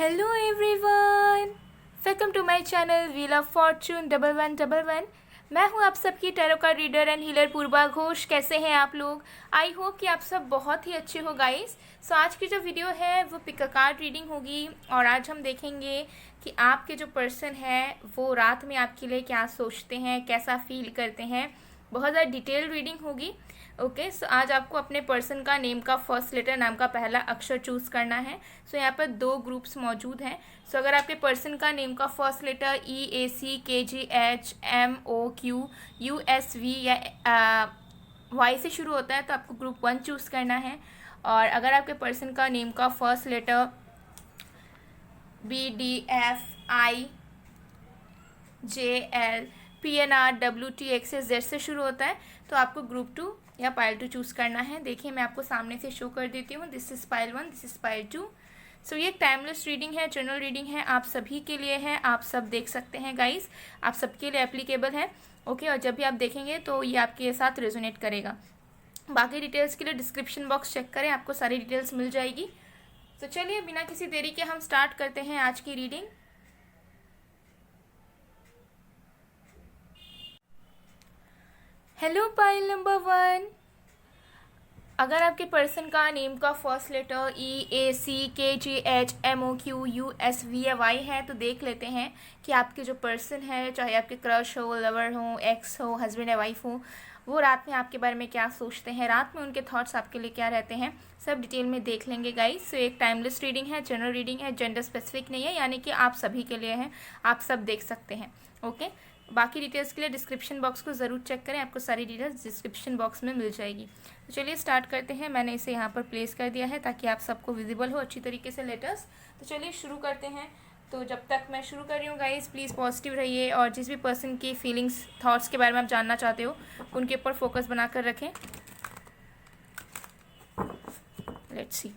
Hello everyone, welcome to my channel wheel of fortune 1111। मैं हूं आप सबकी tarot card reader and healer Purva Ghosh. कैसे हैं आप लोग? आई होप कि आप सब बहुत ही अच्छे हो गाइस। सो आज की जो वीडियो है वो पिक अ कार्ड रीडिंग होगी और आज हम देखेंगे कि आपके जो पर्सन है वो रात में आपके लिए क्या सोचते हैं, कैसा फील करते हैं। बहुत ज़्यादा डिटेल रीडिंग होगी। ओके, सो आज आपको अपने पर्सन का नेम का फर्स्ट लेटर, नाम का पहला अक्षर चूज़ करना है। सो यहाँ पर दो ग्रुप्स मौजूद हैं। सो अगर आपके पर्सन का नेम का फर्स्ट लेटर EACKGHMOQUSV या वाई से शुरू होता है तो आपको ग्रुप 1 चूज़ करना है। और अगर आपके पर्सन का नेम का फर्स्ट लेटर BDFIJLPNRWTXZ से शुरू होता है तो आपको ग्रुप 2 या पाइल 2 चूज़ करना है। देखिए मैं आपको सामने से शो कर देती हूँ। This is pile 1, this is pile 2। सो ये टाइमलेस रीडिंग है, जनरल रीडिंग है, आप सभी के लिए है। आप सब देख सकते हैं गाइस, आप सबके लिए एप्लीकेबल है। ओके, और जब भी आप देखेंगे तो ये आपके साथ रेजोनेट करेगा। बाकी डिटेल्स के लिए डिस्क्रिप्शन बॉक्स चेक करें, आपको सारी डिटेल्स मिल जाएगी। तो चलिए बिना किसी देरी के हम स्टार्ट करते हैं आज की रीडिंग। Hello pile number 1। अगर आपके पर्सन का नेम का फर्स्ट लेटर EACKGHMOQUSV या Y है तो देख लेते हैं कि आपके जो पर्सन है, चाहे आपके क्रश हो, लवर हो, एक्स हो, हस्बैंड या वाइफ हो, वो रात में आपके बारे में क्या सोचते हैं, रात में उनके थॉट्स आपके लिए क्या रहते हैं, सब डिटेल में देख लेंगे गाइस। सो एक टाइमलेस रीडिंग है, जनरल रीडिंग है, जेंडर स्पेसिफिक नहीं है, यानी कि आप सभी के लिए है, आप सब देख सकते हैं। ओके, बाकी डिटेल्स के लिए डिस्क्रिप्शन बॉक्स को ज़रूर चेक करें, आपको सारी डिटेल्स डिस्क्रिप्शन बॉक्स में मिल जाएगी। तो चलिए स्टार्ट करते हैं। मैंने इसे यहाँ पर प्लेस कर दिया है ताकि आप सबको विजिबल हो अच्छी तरीके से लेटर्स। तो चलिए शुरू करते हैं। तो जब तक मैं शुरू कर रही हूँ गाइस, प्लीज़ पॉजिटिव रहिए और जिस भी पर्सन की फीलिंग्स, थॉट्स के बारे में आप जानना चाहते हो उनके ऊपर फोकस बनाकर रखें। Let's see.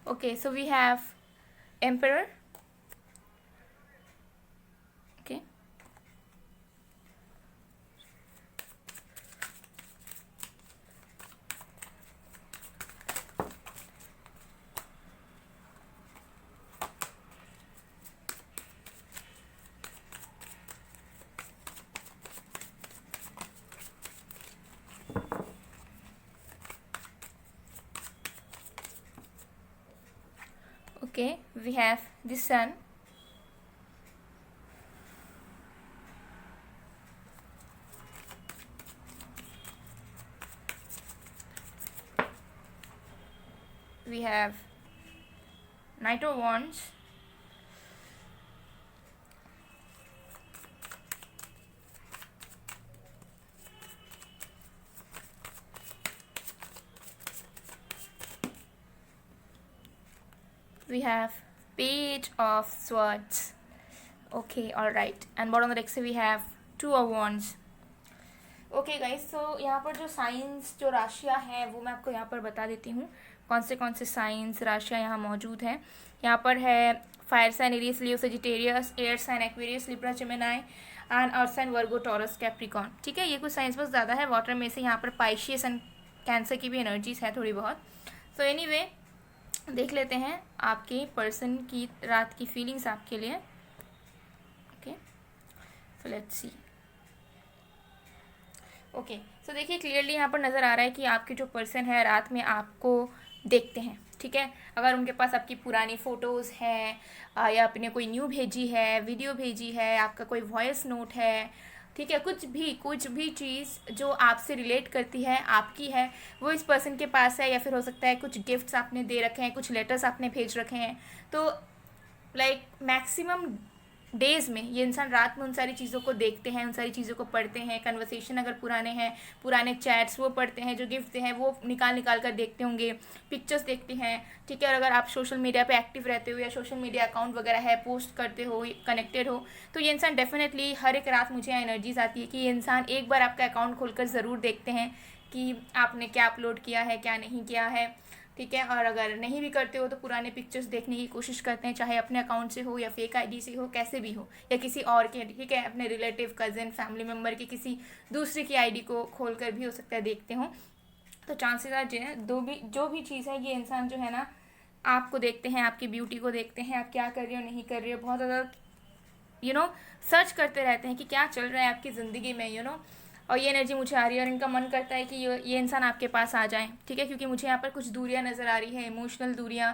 Okay, so we have Emperor. Okay. Okay, we have the Sun. We have Knight of Wands. We have Page of Swords. Okay, all right. And bottom of the deck से we have Two of Wands. Okay guys, तो यहाँ पर जो science, जो राशियाँ हैं वो मैं आपको यहाँ पर बता देती हूँ कौन से साइंस, राशियाँ यहाँ मौजूद हैं। यहाँ पर है fire sign Aries, Leo, Sagittarius, air sign Aquarius, Libra, Gemini and earth sign Virgo, Taurus, Capricorn. ठीक है, ये कुछ साइंस बस ज़्यादा है। वाटर में से यहाँ पर पाइशियस एंड कैंसर की भी एनर्जीज है थोड़ी बहुत। सो एनीवे, देख लेते हैं आपके पर्सन की रात की फीलिंग्स आपके लिए। Okay, so let's see. Okay, so देखिए क्लियरली यहाँ पर नज़र आ रहा है कि आपके जो पर्सन है रात में आपको देखते हैं। ठीक है, अगर उनके पास आपकी पुरानी फ़ोटोज़ हैं या आपने कोई न्यू भेजी है, वीडियो भेजी है, आपका कोई वॉइस नोट है, ठीक है, कुछ भी चीज़ जो आपसे रिलेट करती है, आपकी है, वो इस पर्सन के पास है। या फिर हो सकता है कुछ गिफ्ट्स आपने दे रखे हैं, कुछ लेटर्स आपने भेज रखे हैं। तो लाइक मैक्सिमम डेज़ में ये इंसान रात में उन सारी चीज़ों को देखते हैं, उन सारी चीज़ों को पढ़ते हैं। कन्वर्सेशन अगर पुराने हैं, पुराने चैट्स वो पढ़ते हैं, जो गिफ्ट हैं वो निकाल कर देखते होंगे, पिक्चर्स देखते हैं। ठीक है, और अगर आप सोशल मीडिया पे एक्टिव रहते हो या सोशल मीडिया अकाउंट वगैरह है, पोस्ट करते हो, कनेक्टेड हो, तो ये इंसान डेफिनेटली हर एक रात मुझे एनर्जीज आती है कि ये इंसान एक बार आपका अकाउंट खोलकर ज़रूर देखते हैं कि आपने क्या अपलोड किया है, क्या नहीं किया है। ठीक है। और अगर नहीं भी करते हो तो पुराने पिक्चर्स देखने की कोशिश करते हैं, चाहे अपने अकाउंट से हो या फेक आईडी से हो, कैसे भी हो, या किसी और के, ठीक है, अपने रिलेटिव, कज़न, फैमिली मेम्बर की किसी दूसरे की आईडी को खोल कर भी हो सकता है देखते हो। तो चांसेस आर जो भी चीज़ है, ये इंसान जो है ना आपको देखते हैं, आपकी ब्यूटी को देखते हैं, आप क्या कर रहे हो नहीं कर रहे हो, बहुत ज़्यादा सर्च करते रहते हैं कि क्या चल रहा है आपकी ज़िंदगी में, और ये एनर्जी मुझे आ रही है और इनका मन करता है कि ये इंसान आपके पास आ जाए, ठीक है, क्योंकि मुझे यहाँ पर कुछ दूरियाँ नज़र आ रही है, इमोशनल दूरियाँ,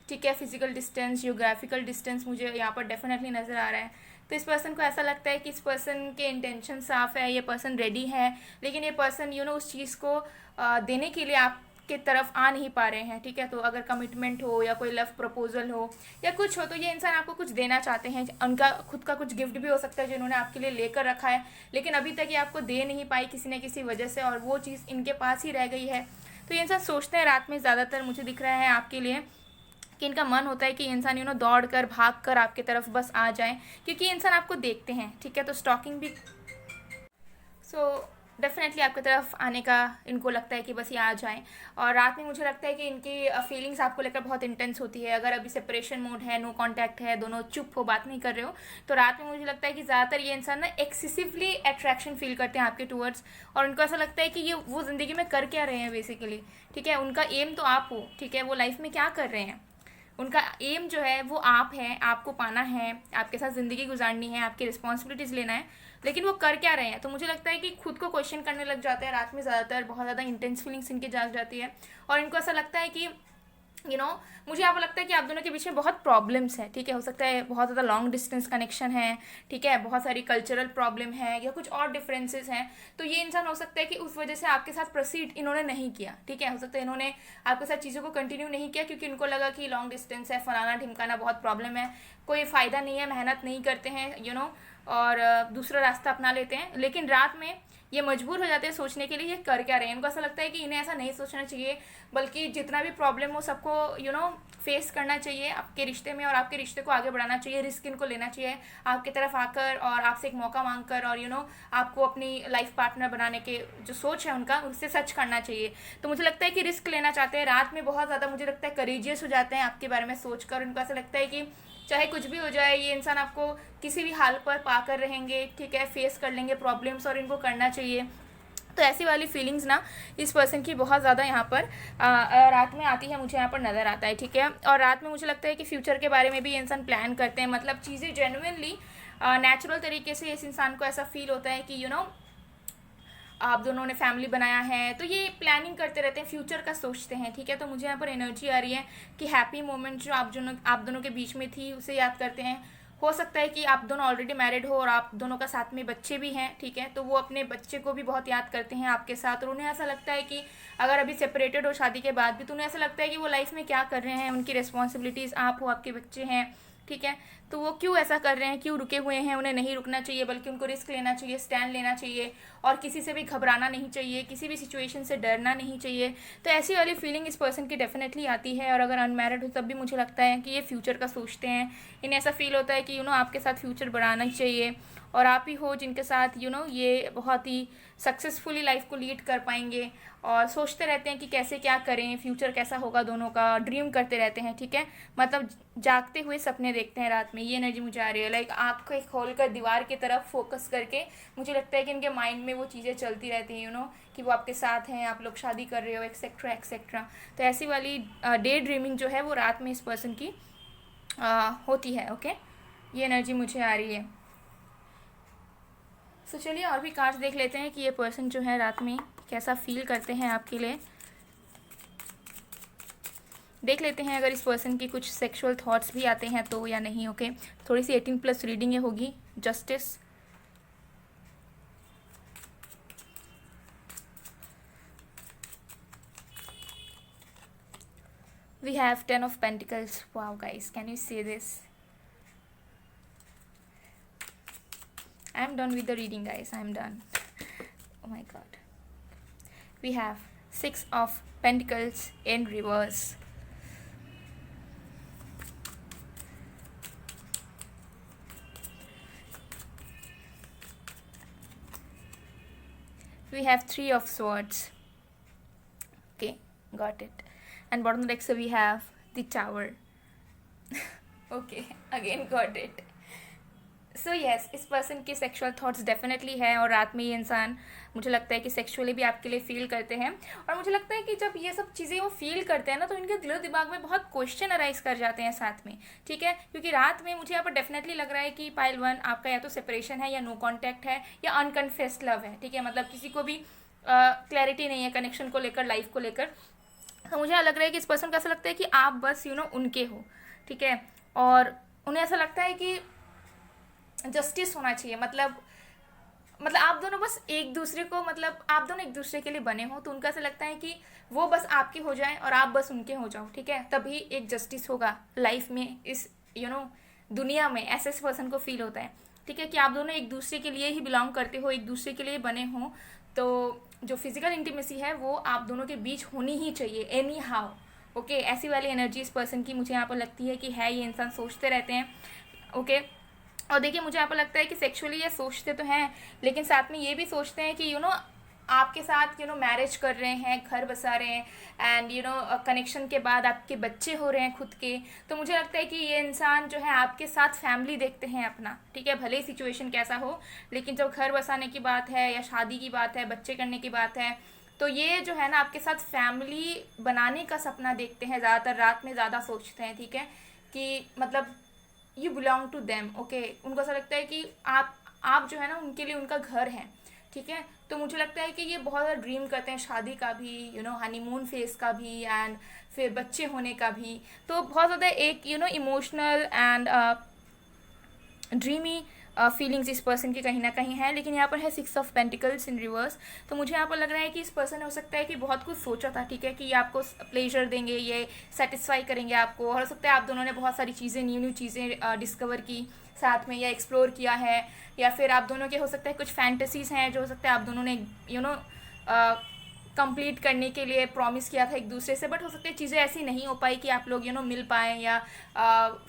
ठीक है, फिजिकल डिस्टेंस, जियोग्राफिकल डिस्टेंस मुझे यहाँ पर डेफिनेटली नज़र आ रहा है। तो इस पर्सन को ऐसा लगता है कि इस पर्सन के इंटेंशन साफ है, ये पर्सन रेडी है, लेकिन ये पर्सन उस चीज़ को देने के लिए आपके तरफ आ नहीं पा रहे हैं, ठीक है। तो अगर कमिटमेंट हो या कोई लव प्रपोजल हो या कुछ हो, तो ये इंसान आपको कुछ देना चाहते हैं, उनका खुद का कुछ गिफ्ट भी हो सकता है जो इन्होंने आपके लिए लेकर रखा है, लेकिन अभी तक ये आपको दे नहीं पाई किसी न किसी वजह से, और वो चीज़ इनके पास ही रह गई है। तो ये इंसान सोचते हैं रात में, ज़्यादातर मुझे दिख रहा है आपके लिए कि इनका मन होता है कि इंसान दौड़ कर भाग कर आपके तरफ बस आ जाए, क्योंकि इंसान आपको देखते हैं, ठीक है। तो स्टॉकिंग भी, डेफिनेटली आपकी तरफ आने का इनको लगता है कि बस ये आ जाएं। और रात में मुझे लगता है कि इनकी फीलिंग्स आपको लेकर बहुत इंटेंस होती है। अगर अभी सेपरेशन मोड है, नो कांटेक्ट है, दोनों चुप हो, बात नहीं कर रहे हो, तो रात में मुझे लगता है कि ज़्यादातर ये इंसान ना एक्सेसिवली अट्रैक्शन फील करते हैं आपके टूवर्ड्स, और उनको ऐसा लगता है कि ये वो ज़िंदगी में कर क्या रहे हैं बेसिकली, ठीक है। उनका एम तो आप हो, ठीक है, वो लाइफ में क्या कर रहे हैं, उनका एम जो है वो आप है, आपको पाना है, आपके साथ ज़िंदगी गुजारनी है, आपकी रिस्पॉन्सिबिलिटीज़ लेना है, लेकिन वो कर क्या रहे हैं। तो मुझे लगता है कि खुद को क्वेश्चन करने लग जाते हैं रात में, ज़्यादातर बहुत ज़्यादा इंटेंस फीलिंग्स इनके जाग जाती है, और इनको ऐसा लगता है कि मुझे यहाँ पर लगता है कि आप दोनों के बीच में बहुत प्रॉब्लम्स है, ठीक है। हो सकता है बहुत ज़्यादा लॉन्ग डिस्टेंस कनेक्शन है, ठीक है, बहुत सारी कल्चरल प्रॉब्लम है या कुछ और डिफरेंसेस हैं। तो ये इंसान हो सकता है कि उस वजह से आपके साथ प्रोसीड इन्होंने नहीं किया, ठीक है। हो सकता है इन्होंने आपके साथ चीज़ों को कंटिन्यू नहीं किया क्योंकि इनको लगा कि लॉन्ग डिस्टेंस है, फलाना ढिमकाना, बहुत प्रॉब्लम है, कोई फ़ायदा नहीं है, मेहनत नहीं करते हैं और दूसरा रास्ता अपना लेते हैं। लेकिन रात में ये मजबूर हो जाते हैं सोचने के लिए ये कर क्या रहे हैं। इनको ऐसा लगता है कि इन्हें ऐसा नहीं सोचना चाहिए, बल्कि जितना भी प्रॉब्लम हो सबको फेस करना चाहिए आपके रिश्ते में, और आपके रिश्ते को आगे बढ़ाना चाहिए, रिस्क इनको लेना चाहिए आपकी तरफ आकर और आपसे एक मौका मांगकर, और आपको अपनी लाइफ पार्टनर बनाने के जो सोच है उनका, उससे सच करना चाहिए। तो मुझे लगता है कि रिस्क लेना चाहते हैं रात में, बहुत ज़्यादा मुझे लगता है करेजियस हो जाते हैं आपके बारे में सोचकर। उनको ऐसा लगता है कि चाहे कुछ भी हो जाए, ये इंसान आपको किसी भी हाल पर पाकर रहेंगे, ठीक है, फेस कर लेंगे प्रॉब्लम्स, और इनको करना चाहिए। तो ऐसी वाली फीलिंग्स ना इस पर्सन की बहुत ज़्यादा यहाँ पर रात में आती है, मुझे यहाँ पर नज़र आता है, ठीक है। और रात में मुझे लगता है कि फ्यूचर के बारे में भी इंसान प्लान करते हैं, मतलब चीज़ें जेन्युइनली नेचुरल तरीके से इस इंसान को ऐसा फील होता है कि आप दोनों ने फैमिली बनाया है, तो ये प्लानिंग करते रहते हैं, फ्यूचर का सोचते हैं, ठीक है। तो मुझे यहाँ पर एनर्जी आ रही है कि हैप्पी मोमेंट जो आप दोनों के बीच में थी उसे याद करते हैं। हो सकता है कि आप दोनों ऑलरेडी मैरिड हो और आप दोनों का साथ में बच्चे भी हैं, ठीक है, तो वो अपने बच्चे को भी बहुत याद करते हैं आपके साथ, और उन्हें ऐसा लगता है कि अगर अभी सेपरेटेड हो शादी के बाद भी, तो उन्हें ऐसा लगता है कि वो लाइफ में क्या कर रहे हैं, उनकी रिस्पॉन्सिबिलिटीज़ आप हो, आपके बच्चे हैं, ठीक है, तो वो क्यों ऐसा कर रहे हैं, क्यों रुके हुए हैं। उन्हें नहीं रुकना चाहिए, बल्कि उनको रिस्क लेना चाहिए, स्टैंड लेना चाहिए, और किसी से भी घबराना नहीं चाहिए, किसी भी सिचुएशन से डरना नहीं चाहिए। तो ऐसी वाली फीलिंग इस पर्सन की डेफिनेटली आती है। और अगर अनमैरिड हो तब भी मुझे लगता है कि ये फ्यूचर का सोचते हैं, इन्हें ऐसा फील होता है कि आपके साथ फ्यूचर बढ़ाना चाहिए, और आप ही हो जिनके साथ ये बहुत ही सक्सेसफुली लाइफ को लीड कर पाएंगे, और सोचते रहते हैं कि कैसे क्या करें, फ्यूचर कैसा होगा दोनों का, ड्रीम करते रहते हैं, ठीक है, मतलब जागते हुए सपने देखते हैं रात में। ये एनर्जी मुझे आ रही है, लाइक आँख को खोल कर दीवार की तरफ फोकस करके मुझे लगता है कि इनके माइंड में वो चीज़ें चलती रहती हैं, कि वो आपके साथ हैं, आप लोग शादी कर रहे हो, एक्सेट्रा एक्सेट्रा। तो ऐसी वाली डे ड्रीमिंग जो है वो रात में इस पर्सन की होती है। ओके, ये एनर्जी मुझे आ रही है। सो चलिए और भी कार्ड्स देख लेते हैं कि ये पर्सन जो है रात में कैसा फील करते हैं आपके लिए। देख लेते हैं अगर इस पर्सन की कुछ सेक्सुअल थॉट्स भी आते हैं तो या नहीं। ओके, थोड़ी सी 18+ रीडिंग ये होगी। Justice, we have 10 of Pentacles. Wow guys, can you see this? I'm done with the reading guys, I'm done. Oh my god. We have 6 of Pentacles in reverse. We have 3 of Swords. Okay, got it. and bottom of the deck so we have the Tower. Okay, again got it. So yes, इस person के sexual thoughts definitely है, और रात में ये इंसान मुझे लगता है कि सेक्सुअली भी आपके लिए फील करते हैं। और मुझे लगता है कि जब ये सब चीज़ें वो फील करते हैं ना, तो इनके दिलो दिमाग में बहुत क्वेश्चन अराइज कर जाते हैं साथ में, ठीक है। क्योंकि रात में मुझे यहाँ पर डेफिनेटली लग रहा है कि पाइल 1 आपका या तो सेपरेशन है, या नो कॉन्टैक्ट है, या अनकन्फेस्ड लव है, ठीक है। मतलब किसी को भी क्लैरिटी नहीं है कनेक्शन को लेकर, लाइफ को लेकर। तो मुझे लग रहा है कि इस पर्सन को ऐसा लगता है कि आप बस उनके हो, ठीक है। और उन्हें ऐसा लगता है कि जस्टिस होना चाहिए, मतलब आप दोनों बस एक दूसरे को, मतलब आप दोनों एक दूसरे के लिए बने हो, तो उनका ऐसा लगता है कि वो बस आपके हो जाएं और आप बस उनके हो जाओ, ठीक है। तभी एक जस्टिस होगा लाइफ में, इस दुनिया में। ऐसे इस पर्सन को फील होता है, ठीक है, कि आप दोनों एक दूसरे के लिए ही बिलोंग करते हो, एक दूसरे के लिए बने हो। तो जो फिजिकल इंटीमेसी है वो आप दोनों के बीच होनी ही चाहिए एनी हाउ, ओके। ऐसी वाली एनर्जी इस पर्सन की मुझे यहाँ पर लगती है कि है। ये इंसान सोचते रहते हैं, ओके। और देखिए, मुझे यहाँ पर लगता है कि सेक्सुअली ये सोचते तो हैं, लेकिन साथ में ये भी सोचते हैं कि आपके साथ मैरिज कर रहे हैं, घर बसा रहे हैं, एंड कनेक्शन के बाद आपके बच्चे हो रहे हैं खुद के। तो मुझे लगता है कि ये इंसान जो है आपके साथ फैमिली देखते हैं अपना, ठीक है। भले ही सिचुएशन कैसा हो, लेकिन जब घर बसाने की बात है, या शादी की बात है, बच्चे करने की बात है, तो ये जो है ना आपके साथ फैमिली बनाने का सपना देखते हैं। ज़्यादातर रात में ज़्यादा सोचते हैं, ठीक है, कि मतलब you belong to them, okay. उनको ऐसा लगता है कि आप जो है ना उनके लिए उनका घर है, ठीक है। तो मुझे लगता है कि ये बहुत ज़्यादा ड्रीम करते हैं शादी का भी, हनीमून फेज का भी, एंड फिर बच्चे होने का भी। तो बहुत ज़्यादा एक इमोशनल एंड ड्रीमी फीलिंग्स इस पर्सन की कहीं ना कहीं है। लेकिन यहाँ पर है 6 ऑफ पेंटिकल्स इन रिवर्स। तो मुझे यहाँ पर लग रहा है कि इस पर्सन ने हो सकता है कि बहुत कुछ सोचा था, ठीक है, कि ये आपको प्लेजर देंगे, ये सेटिस्फाई करेंगे आपको। और हो सकता है आप दोनों ने बहुत सारी चीज़ें, न्यू चीज़ें डिस्कवर की साथ में, या एक्सप्लोर किया है, या फिर आप दोनों के हो सकता है कुछ फैंटेसीज हैं जो हो सकता है आप दोनों ने कंप्लीट करने के लिए प्रॉमिस किया था एक दूसरे से। बट हो सकता है चीज़ें ऐसी नहीं हो पाई कि आप लोग मिल पाएँ, या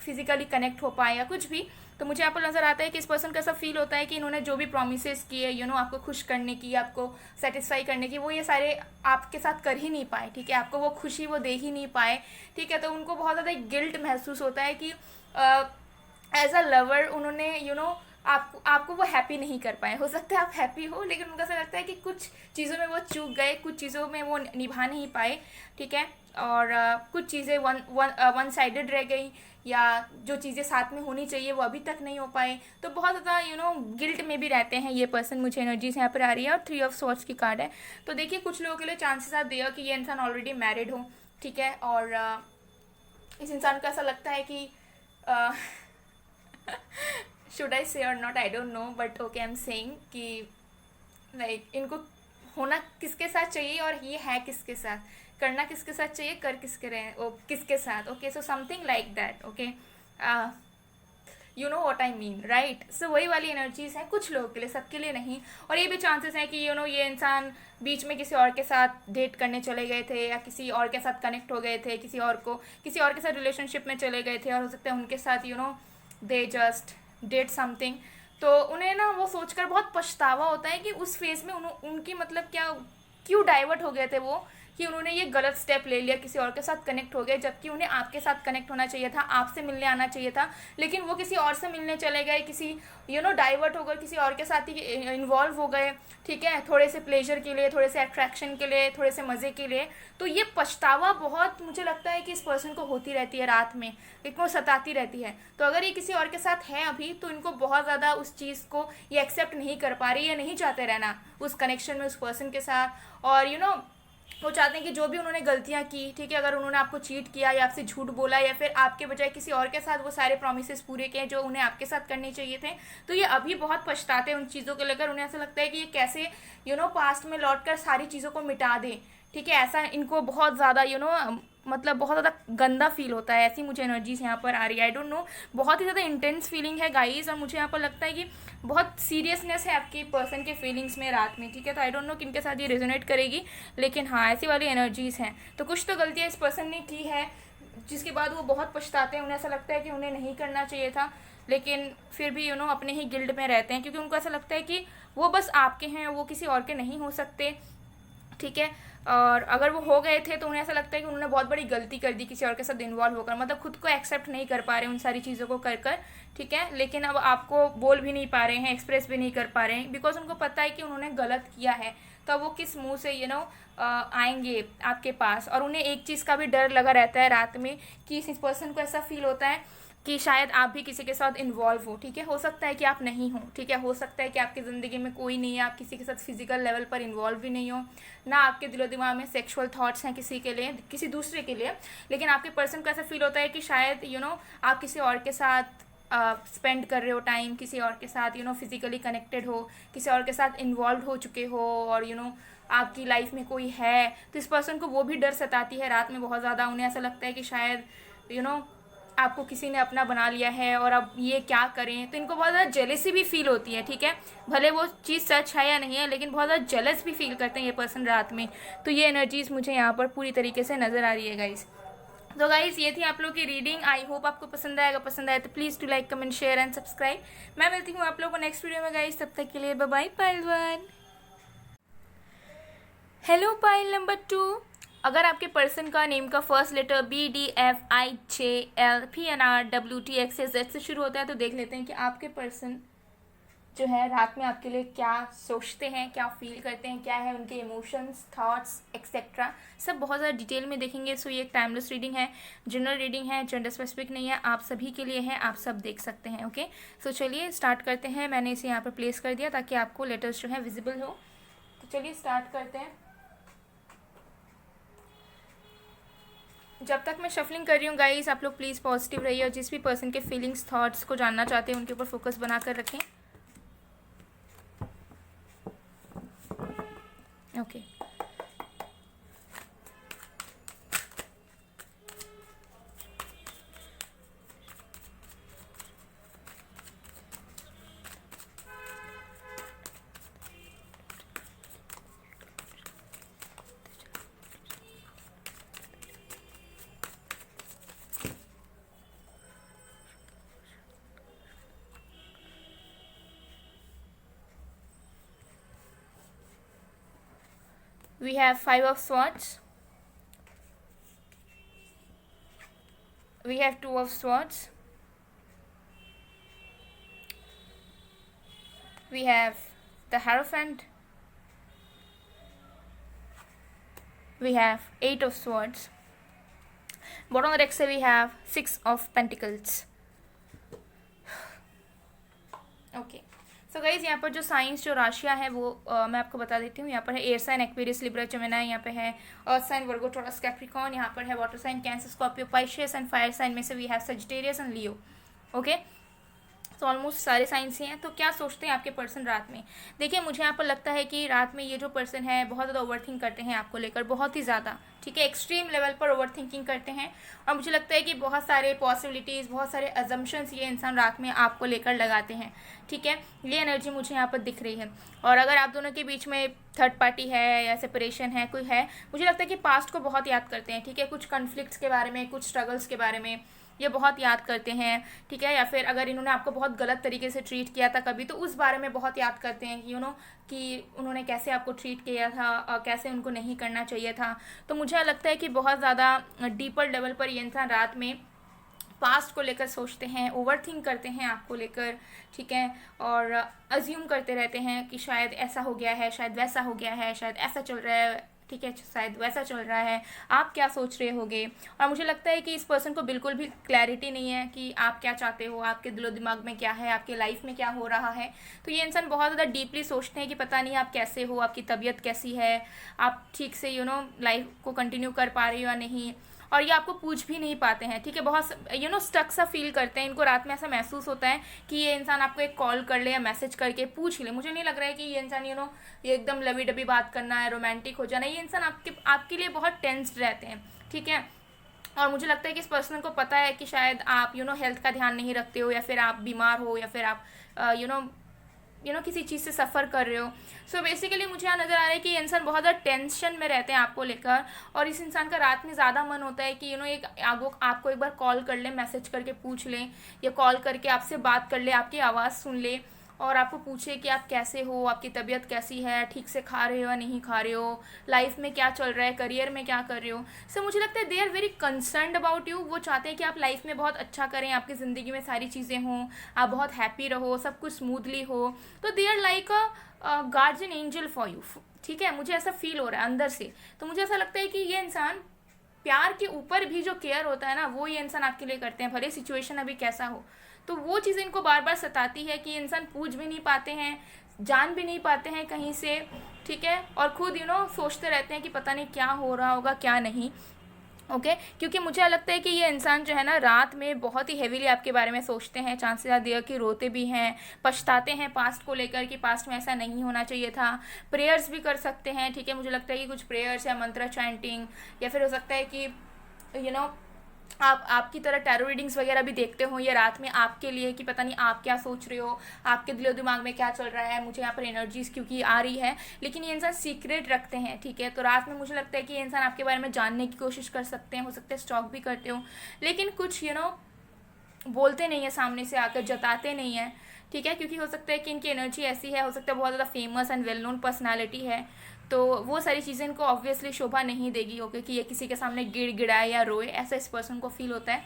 फिजिकली कनेक्ट हो पाए, या कुछ भी। तो मुझे यहाँ पर नज़र आता है कि इस पर्सन का ऐसा फील होता है कि इन्होंने जो भी प्रोमिसेस किए आपको खुश करने की, आपको सेटिस्फाई करने की, वो ये सारे आपके साथ कर ही नहीं पाए, ठीक है। आपको वो खुशी वो दे ही नहीं पाए, ठीक है। तो उनको बहुत ज़्यादा गिल्ट महसूस होता है कि एज अ लवर उन्होंने आपको वो हैप्पी नहीं कर पाए। हो सकता है आप हैप्पी हो, लेकिन उनको ऐसा लगता है कि कुछ चीज़ों में वो चूक गए, कुछ चीज़ों में वो निभा नहीं पाए, ठीक है। और कुछ चीज़ें वन साइडेड रह गई, या जो चीज़ें साथ में होनी चाहिए वो अभी तक नहीं हो पाए। तो बहुत ज़्यादा गिल्ट में भी रहते हैं ये पर्सन। मुझे एनर्जीज यहाँ पर आ रही है, और 3 ऑफ स्वॉर्ड्स की कार्ड है। तो देखिए, कुछ लोगों के लिए चांसेस आर देयर कि ये इंसान ऑलरेडी मैरिड हो, ठीक है। और इस इंसान को ऐसा लगता है कि शुड आई से और not, I don't know, but okay, I am saying कि लाइक इनको होना किसके साथ चाहिए, और ये है किसके साथ, करना किसके साथ चाहिए, कर किसके रहे किसके साथ, okay. So something like that, okay, you know what I mean, right. So वही वाली एनर्जीज हैं कुछ लोगों के लिए, सबके लिए नहीं। और ये भी चांसेस हैं कि ये इंसान बीच में किसी और के साथ डेट करने चले गए थे, या किसी और के साथ कनेक्ट हो गए थे, किसी और के साथ रिलेशनशिप में चले गए थे, और हो सकता है उनके साथ दे जस्ट डेट समथिंग। तो उन्हें ना वो सोचकर बहुत पछतावा होता है कि उस फेज में उनकी मतलब क्यों डाइवर्ट हो गए थे वो, कि उन्होंने ये गलत स्टेप ले लिया, किसी और के साथ कनेक्ट हो गए, जबकि उन्हें आपके साथ कनेक्ट होना चाहिए था, आपसे मिलने आना चाहिए था। लेकिन वो किसी और से मिलने चले गए, किसी डाइवर्ट हो गए, किसी और के साथ ही इन्वॉल्व हो गए, ठीक है, थोड़े से प्लेजर के लिए, थोड़े से अट्रैक्शन के लिए, थोड़े से मज़े के लिए। तो ये पछतावा बहुत मुझे लगता है कि इस पर्सन को होती रहती है रात में, इनको सताती रहती है। तो अगर ये किसी और के साथ है अभी, तो इनको बहुत ज़्यादा उस चीज़ को ये एक्सेप्ट नहीं कर पा रही, या नहीं चाहते रहना उस कनेक्शन में उस पर्सन के साथ। और वो चाहते हैं कि जो भी उन्होंने गलतियां की, ठीक है, अगर उन्होंने आपको चीट किया, या आपसे झूठ बोला, या फिर आपके बजाय किसी और के साथ वो सारे प्रॉमिसेस पूरे किए जो उन्हें आपके साथ करने चाहिए थे, तो ये अभी बहुत पछताते हैं उन चीज़ों को लेकर। उन्हें ऐसा लगता है कि ये कैसे पास्ट में लौटकर सारी चीज़ों को मिटा दें, ठीक है। ऐसा इनको बहुत ज़्यादा मतलब बहुत ज़्यादा गंदा फील होता है। ऐसी मुझे एनर्जीज यहाँ पर आ रही है, आई डोंट नो, बहुत ही ज़्यादा इंटेंस फीलिंग है गाइज। और मुझे यहाँ पर लगता है कि बहुत सीरियसनेस है आपकी पर्सन के फीलिंग्स में रात में, ठीक है। तो आई डोंट नो किनके साथ ये रेजोनेट करेगी, लेकिन हाँ, ऐसी वाली एनर्जीज हैं। तो कुछ तो गलतियाँ इस पर्सन ने की है, जिसके बाद वो बहुत पछताते हैं। उन्हें ऐसा लगता है कि उन्हें नहीं करना चाहिए था, लेकिन फिर भी अपने ही गिल्ड में रहते हैं, क्योंकि उनको ऐसा लगता है कि वो बस आपके हैं, वो किसी और के नहीं हो सकते, ठीक है। और अगर वो हो गए थे तो उन्हें ऐसा लगता है कि उन्होंने बहुत बड़ी गलती कर दी किसी और के साथ इन्वॉल्व होकर, मतलब खुद को एक्सेप्ट नहीं कर पा रहे उन सारी चीज़ों को कर, ठीक है। लेकिन अब आपको बोल भी नहीं पा रहे हैं, एक्सप्रेस भी नहीं कर पा रहे हैं, बिकॉज उनको पता है कि उन्होंने गलत किया है। तो वो किस मुंह से आएंगे आपके पास। और उन्हें एक चीज़ का भी डर लगा रहता है रात में कि इस पर्सन को ऐसा फील होता है कि शायद आप भी किसी के साथ इन्वॉल्व हो, ठीक है। हो सकता है कि आप नहीं हो, ठीक है। हो सकता है कि आपकी ज़िंदगी में कोई नहीं है, आप किसी के साथ फिजिकल लेवल पर इन्वॉल्व भी नहीं हो, ना आपके दिलो दिमाग में सेक्सुअल थॉट्स हैं किसी के लिए, किसी दूसरे के लिए। लेकिन आपके पर्सन को ऐसा फील होता है कि शायद आप किसी और के साथ स्पेंड कर रहे हो टाइम, किसी और के साथ फिजिकली कनेक्टेड हो, किसी और के साथ इन्वॉल्व हो चुके हो, और आपकी लाइफ में कोई है। तो इस पर्सन को वो भी डर सताती है रात में बहुत ज़्यादा। उन्हें ऐसा लगता है कि शायद आपको किसी ने अपना बना लिया है और अब ये क्या करें। तो इनको बहुत ज़्यादा जेलसी भी फील होती है, ठीक है। भले वो चीज़ सच है या नहीं है, लेकिन बहुत ज़्यादा जेलस भी फील करते हैं ये पर्सन रात में। तो ये एनर्जीज मुझे यहाँ पर पूरी तरीके से नज़र आ रही है गाइस। तो गाइस ये थी आप लोग की रीडिंग। आई होप आपको पसंद आएगा। पसंद आए तो please to like, comment, share and subscribe. मैं मिलती हूँ आप लोगों को नेक्स्ट वीडियो में गाइस। तब तक के लिए bye bye pile 1। Hello pile number 2। अगर आपके पर्सन का नेम का फर्स्ट लेटर BDFIJLPNRWTXZ से शुरू होता है तो देख लेते हैं कि आपके पर्सन जो है रात में आपके लिए क्या सोचते हैं, क्या फील करते हैं, क्या है उनके इमोशंस, थॉट्स एक्सेट्रा, सब बहुत ज़्यादा डिटेल में देखेंगे। सो ये एक टाइमलेस रीडिंग है, जनरल रीडिंग है, जेंडर स्पेसिफिक नहीं है, आप सभी के लिए है, आप सब देख सकते हैं। ओके, सो चलिए स्टार्ट करते हैं। मैंने इसे यहाँ पर प्लेस कर दिया ताकि आपको लेटर्स जो है विजिबल हो। तो चलिए स्टार्ट करते हैं। जब तक मैं शफलिंग कर रही हूँ गाइस, आप लोग प्लीज़ पॉजिटिव रहिए और जिस भी पर्सन के फीलिंग्स, थॉट्स को जानना चाहते हैं उनके ऊपर फोकस बनाकर रखें। Okay we have 5 of swords, we have 2 of swords, we have the Hierophant, we have 8 of swords, bottom of the deck से we have 6 of pentacles. Okay so guys यहाँ पर जो साइंस, जो राशियाँ हैं वो मैं आपको बता देती हूँ। यहाँ पर है air sign, Aquarius, Libra, Gemini, यहाँ पे है earth sign, Virgo, Taurus, Capricorn, यहाँ पर है water sign, Cancer, Scorpio, Pisces, and fire sign में से we have Sagittarius and Leo. Okay, तो ऑलमोस्ट सारे साइंस ही हैं। तो क्या सोचते हैं आपके पर्सन रात में? देखिए मुझे यहाँ पर लगता है कि रात में ये जो पर्सन है बहुत ज़्यादा ओवरथिंक करते हैं आपको लेकर, बहुत ही ज़्यादा, ठीक है, एक्सट्रीम लेवल पर ओवरथिंकिंग करते हैं। और मुझे लगता है कि बहुत सारे पॉसिबिलिटीज़, बहुत सारे अजम्पशंस ये इंसान रात में आपको लेकर लगाते हैं, ठीक है। ये एनर्जी मुझे यहाँ पर दिख रही है। और अगर आप दोनों के बीच में थर्ड पार्टी है या सेपरेशन है, कोई है, मुझे लगता है कि पास्ट को बहुत याद करते हैं, ठीक है। कुछ कन्फ्लिक्ट्स के बारे में, कुछ स्ट्रगल्स के बारे में ये बहुत याद करते हैं, ठीक है। या फिर अगर इन्होंने आपको बहुत गलत तरीके से ट्रीट किया था कभी, तो उस बारे में बहुत याद करते हैं कि कि उन्होंने कैसे आपको ट्रीट किया था और कैसे उनको नहीं करना चाहिए था। तो मुझे लगता है कि बहुत ज़्यादा डीपर लेवल पर ये इंसान रात में पास्ट को लेकर सोचते हैं, ओवरथिंक करते हैं आपको लेकर, ठीक है। और अज्यूम करते रहते हैं कि शायद ऐसा हो गया है, शायद वैसा हो गया है, शायद ऐसा चल रहा है, ठीक है, शायद वैसा चल रहा है, आप क्या सोच रहे होगे। और मुझे लगता है कि इस पर्सन को बिल्कुल भी क्लैरिटी नहीं है कि आप क्या चाहते हो, आपके दिलो दिमाग में क्या है, आपके लाइफ में क्या हो रहा है। तो ये इंसान बहुत ज़्यादा डीपली सोचते हैं कि पता नहीं आप कैसे हो, आपकी तबीयत कैसी है, आप ठीक से लाइफ को कंटिन्यू कर पा रहे हो या नहीं। और ये आपको पूछ भी नहीं पाते हैं, ठीक है। बहुत स्टक सा फील करते हैं। इनको रात में ऐसा महसूस होता है कि ये इंसान आपको एक कॉल कर ले या मैसेज करके पूछ ले। मुझे नहीं लग रहा है कि ये इंसान ये एकदम लवी डबी बात करना है, रोमांटिक हो जाना। ये इंसान आपके लिए बहुत टेंस्ड रहते हैं, ठीक है। और मुझे लगता है कि इस पर्सन को पता है कि शायद आप हेल्थ का ध्यान नहीं रखते हो, या फिर आप बीमार हो, या फिर आप किसी चीज़ से सफ़र कर रहे हो। सो बेसिकली मुझे यहाँ नज़र आ रहा है कि ये इंसान बहुत ज़्यादा टेंशन में रहते हैं आपको लेकर। और इस इंसान का रात में ज़्यादा मन होता है कि एक आपको एक बार कॉल कर ले, मैसेज करके पूछ लें, या कॉल करके आपसे बात कर ले, आपकी आवाज़ सुन ले। और आपको पूछे कि आप कैसे हो, आपकी तबीयत कैसी है, ठीक से खा रहे हो या नहीं खा रहे हो, लाइफ में क्या चल रहा है, करियर में क्या कर रहे हो। सो मुझे लगता है they are very concerned about you. वो चाहते हैं कि आप लाइफ में बहुत अच्छा करें, आपकी ज़िंदगी में सारी चीज़ें हों, आप बहुत हैप्पी रहो, सब कुछ स्मूथली हो। तो they are like a guardian angel for you. ठीक है, मुझे ऐसा फील हो रहा है अंदर से। तो मुझे ऐसा लगता है कि ये इंसान प्यार के ऊपर भी जो केयर होता है ना, वो ये इंसान आपके लिए करते हैं, भले सिचुएशन अभी कैसा हो। तो वो चीज़ इनको बार बार सताती है कि ये इंसान पूछ भी नहीं पाते हैं, जान भी नहीं पाते हैं कहीं से। ठीक है, और खुद सोचते रहते हैं कि पता नहीं क्या हो रहा होगा क्या नहीं। ओके क्योंकि मुझे लगता है कि ये इंसान जो है ना, रात में बहुत ही हेवीली आपके बारे में सोचते हैं, चांसेस ज़्यादा है कि रोते भी हैं, पछताते हैं पास्ट को लेकर कि पास्ट में ऐसा नहीं होना चाहिए था। प्रेयर्स भी कर सकते हैं। ठीक है, मुझे लगता है कि कुछ प्रेयर्स या मंत्र चैंटिंग, या फिर हो सकता है कि आप आपकी तरह टैरो रीडिंग्स वगैरह भी देखते हो ये रात में आपके लिए, कि पता नहीं आप क्या सोच रहे हो, आपके दिलो दिमाग में क्या चल रहा है, मुझे यहाँ पर एनर्जीज क्योंकि आ रही है। लेकिन ये इंसान सीक्रेट रखते हैं। ठीक है, तो रात में मुझे लगता है कि ये इंसान आपके बारे में जानने की कोशिश कर सकते हैं, हो सकता है स्टॉक भी करते हो, लेकिन कुछ बोलते नहीं है, सामने से आकर जताते नहीं है। ठीक है, क्योंकि हो सकता है कि इनकी एनर्जी ऐसी है, हो सकता है बहुत ज़्यादा famous and well known personality है, तो वो सारी चीज़ें इनको ऑब्वियसली शोभा नहीं देगी। ओके, कि ये किसी के सामने गिड़ गिड़ाए या रोए, ऐसा इस पर्सन को फील होता है।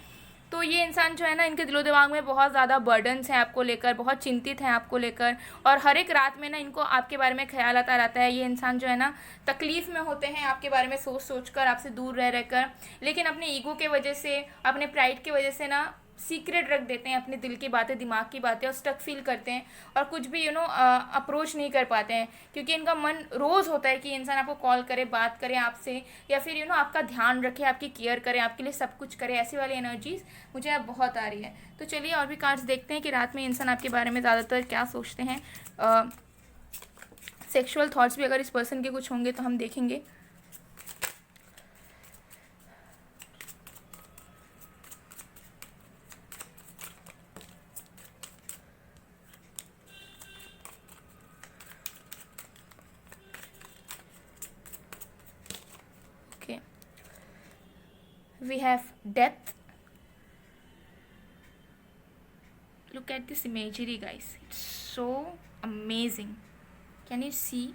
तो ये इंसान जो है ना, इनके दिलो दिमाग में बहुत ज़्यादा बर्डन्स हैं आपको लेकर, बहुत चिंतित हैं आपको लेकर, और हर एक रात में ना इनको आपके बारे में ख्याल आता रहता है। ये इंसान जो है ना, तकलीफ़ में होते हैं आपके बारे में सोच सोच कर, आपसे दूर रह रहकर, लेकिन अपने ईगो के वजह से, अपने प्राइड की वजह से ना सीक्रेट रख देते हैं अपने दिल की बातें, दिमाग की बातें, और स्टक फील करते हैं, और कुछ भी अप्रोच नहीं कर पाते हैं, क्योंकि इनका मन रोज़ होता है कि इंसान आपको कॉल करे, बात करे आपसे, या फिर आपका ध्यान रखे, आपकी केयर करे, आपके लिए सब कुछ करे। ऐसी वाली एनर्जीज मुझे अब बहुत आ रही है। तो चलिए और भी कार्ड्स देखते हैं कि रात में इंसान आपके बारे में ज़्यादातर क्या सोचते हैं। सेक्सुअल थॉट्स भी अगर इस पर्सन के कुछ होंगे तो हम देखेंगे। Okay, we have death. Look at this imagery, guys. It's so amazing. Can you see?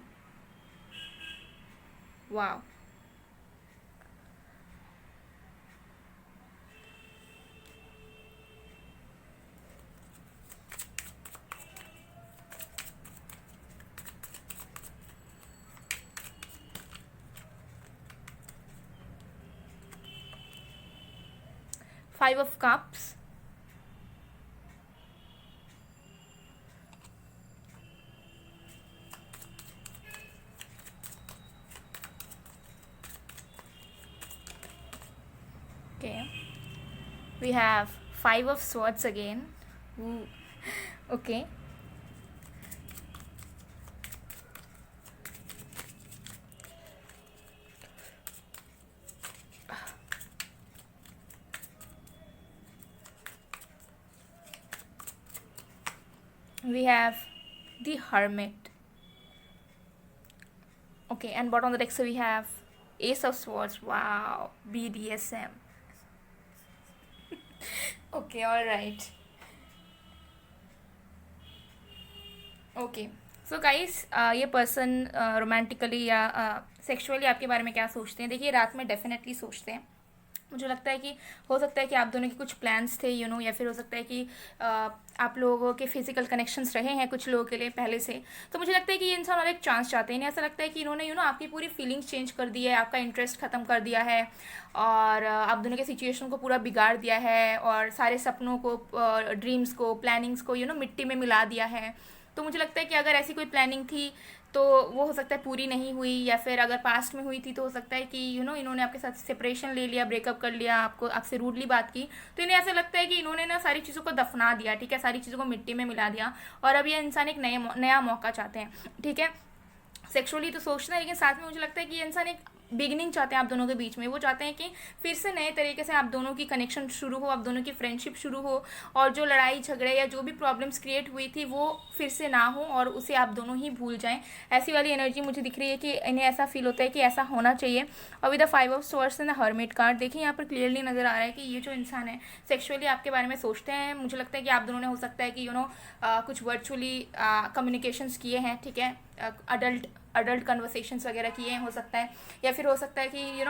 Wow. Five of Cups. Okay, we have Five of Swords again. Ooh. Okay, we have the Hermit. Okay, and bottom of the deck, so we have Ace of Swords. Wow, BDSM. Okay, all right. Okay so guys, ये person romantically या sexually आपके बारे में क्या सोचते हैं। देखिए, रात में डेफिनेटली सोचते हैं। मुझे लगता है कि हो सकता है कि आप दोनों के कुछ प्लान्स थे या फिर हो सकता है कि आप लोगों के फिजिकल कनेक्शंस रहे हैं कुछ लोगों के लिए पहले से। तो मुझे लगता है कि ये इंसान और एक चांस चाहते हैं। इन्हें ऐसा लगता है कि इन्होंने आपकी पूरी फीलिंग्स चेंज कर दी है, आपका इंटरेस्ट ख़त्म कर दिया है, और आप दोनों के सिचुएशन को पूरा बिगाड़ दिया है, और सारे सपनों को, ड्रीम्स को, प्लानिंग्स को मिट्टी में मिला दिया है। तो मुझे लगता है कि अगर ऐसी कोई प्लानिंग थी तो वो हो सकता है पूरी नहीं हुई, या फिर अगर पास्ट में हुई थी तो हो सकता है कि इन्होंने आपके साथ सेपरेशन ले लिया, ब्रेकअप कर लिया, आपसे रूडली बात की। तो इन्हें ऐसा लगता है कि इन्होंने ना सारी चीज़ों को दफना दिया। ठीक है, सारी चीज़ों को मिट्टी में मिला दिया, और अब ये इंसान एक नया मौका चाहते हैं। ठीक है, सेक्सुअली तो सोचना है, लेकिन साथ में मुझे लगता है कि ये इंसान एक बिगनिंग चाहते हैं आप दोनों के बीच में। वो चाहते हैं कि फिर से नए तरीके से आप दोनों की कनेक्शन शुरू हो, आप दोनों की फ्रेंडशिप शुरू हो, और जो लड़ाई झगड़े या जो भी प्रॉब्लम्स क्रिएट हुई थी वो फिर से ना हो और उसे आप दोनों ही भूल जाएं। ऐसी वाली एनर्जी मुझे दिख रही है कि इन्हें ऐसा फील होता है कि ऐसा होना चाहिए। और with the 5 of swords and the hermit card, देखिए यहाँ पर क्लियरली नज़र आ रहा है कि ये जो इंसान है सेक्सुअली आपके बारे में सोचते हैं। मुझे लगता है कि आप दोनों ने हो सकता है कि कुछ वर्चुअली कम्युनिकेशंस किए हैं, ठीक है, अडल्ट कन्वर्सेशंस वगैरह किए हैं हो सकता है, या फिर हो सकता है कि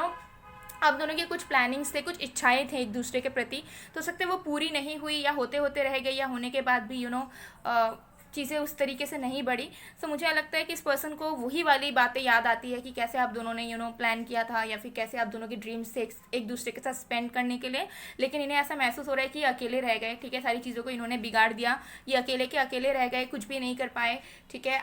आप दोनों के कुछ प्लानिंग्स थे, कुछ इच्छाएं थे एक दूसरे के प्रति, तो हो सकता है वो पूरी नहीं हुई या होते होते रह गई, या होने के बाद भी चीज़ें उस तरीके से नहीं बढ़ी। सो मुझे लगता है कि इस पर्सन को वही वाली बातें याद आती है कि कैसे आप दोनों ने प्लान किया था, या फिर कैसे आप दोनों के ड्रीम्स थे एक दूसरे के साथ स्पेंड करने के लिए, लेकिन इन्हें ऐसा महसूस हो रहा है कि ये अकेले रह गए, ठीक है, सारी चीज़ों को इन्होंने बिगाड़ दिया, ये अकेले के अकेले रह गए, कुछ भी नहीं कर पाए, ठीक है,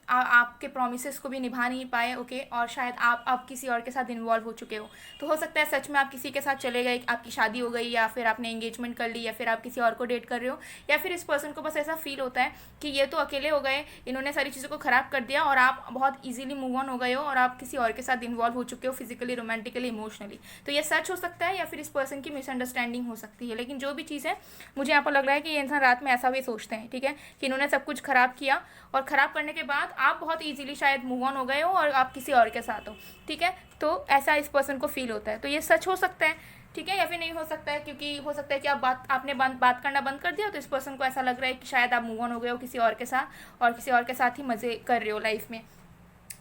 आपके प्रोमिसेस को भी निभा नहीं पाए, ओके, और शायद आप किसी और के साथ इन्वॉल्व हो चुके हो। तो हो सकता है सच में आप किसी के साथ चले गए, आपकी शादी हो गई, या फिर आपने एंगेजमेंट कर ली, या फिर आप किसी और को डेट कर रहे हो, या फिर इस पर्सन को बस ऐसा फील होता है कि ये तो अकेले हो गए, इन्होंने सारी चीज़ों को ख़राब कर दिया और आप बहुत ईजिली मूव ऑन हो गए हो और आप किसी और के साथ इन्वॉल्व हो चुके हो फिजिकली, रोमांटिकली, इमोशनली। तो ये सच हो सकता है या फिर इस पर्सन की मिसअंडरस्टैंडिंग हो सकती है, लेकिन जो भी चीज़ है मुझे यहाँ पर लग रहा है कि ये इंसान रात में ऐसा भी सोचते हैं, ठीक है, कि इन्होंने सब कुछ ख़राब किया और ख़राब करने के बाद आप बहुत ईजिली शायद मूव ऑन हो गए हो और आप किसी और के साथ हो, ठीक है, तो ऐसा इस पर्सन को फील होता है। तो ये सच हो सकता है, ठीक है, या फिर नहीं हो सकता है, क्योंकि हो सकता है कि आपने बात करना बंद कर दिया, तो इस पर्सन को ऐसा लग रहा है कि शायद आप मूव ऑन हो गए हो किसी और के साथ और किसी और के साथ ही मज़े कर रहे हो लाइफ में,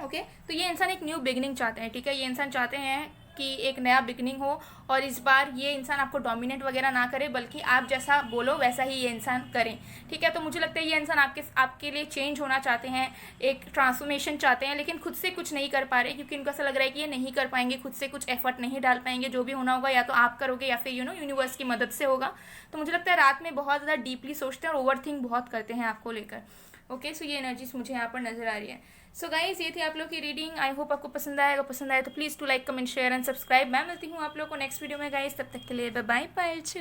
ओके। तो ये इंसान एक न्यू बिगनिंग चाहते हैं, ठीक है, ये इंसान चाहते हैं कि एक नया बिगनिंग हो और इस बार ये इंसान आपको डोमिनेट वगैरह ना करे, बल्कि आप जैसा बोलो वैसा ही ये इंसान करें, ठीक है। तो मुझे लगता है ये इंसान आपके लिए चेंज होना चाहते हैं, एक ट्रांसफॉर्मेशन चाहते हैं, लेकिन खुद से कुछ नहीं कर पा रहे, क्योंकि इनको ऐसा लग रहा है कि ये नहीं कर पाएंगे, खुद से कुछ एफर्ट नहीं डाल पाएंगे, जो भी होना होगा या तो आप करोगे या फिर यूनिवर्स की मदद से होगा। तो मुझे लगता है रात में बहुत ज़्यादा डीपली सोचते हैं और ओवर थिंक बहुत करते हैं आपको लेकर, ओके। सो ये एनर्जीज मुझे यहाँ पर नजर आ रही है। सो गाइज, ये थी आप लोग की रीडिंग। आई होप आपको पसंद आएगा, पसंद आए तो please to like, comment, share and subscribe. मैं मिलती हूँ आप लोग को नेक्स्ट वीडियो में गाइज, तब तक के लिए बाय बाय, पायल चू।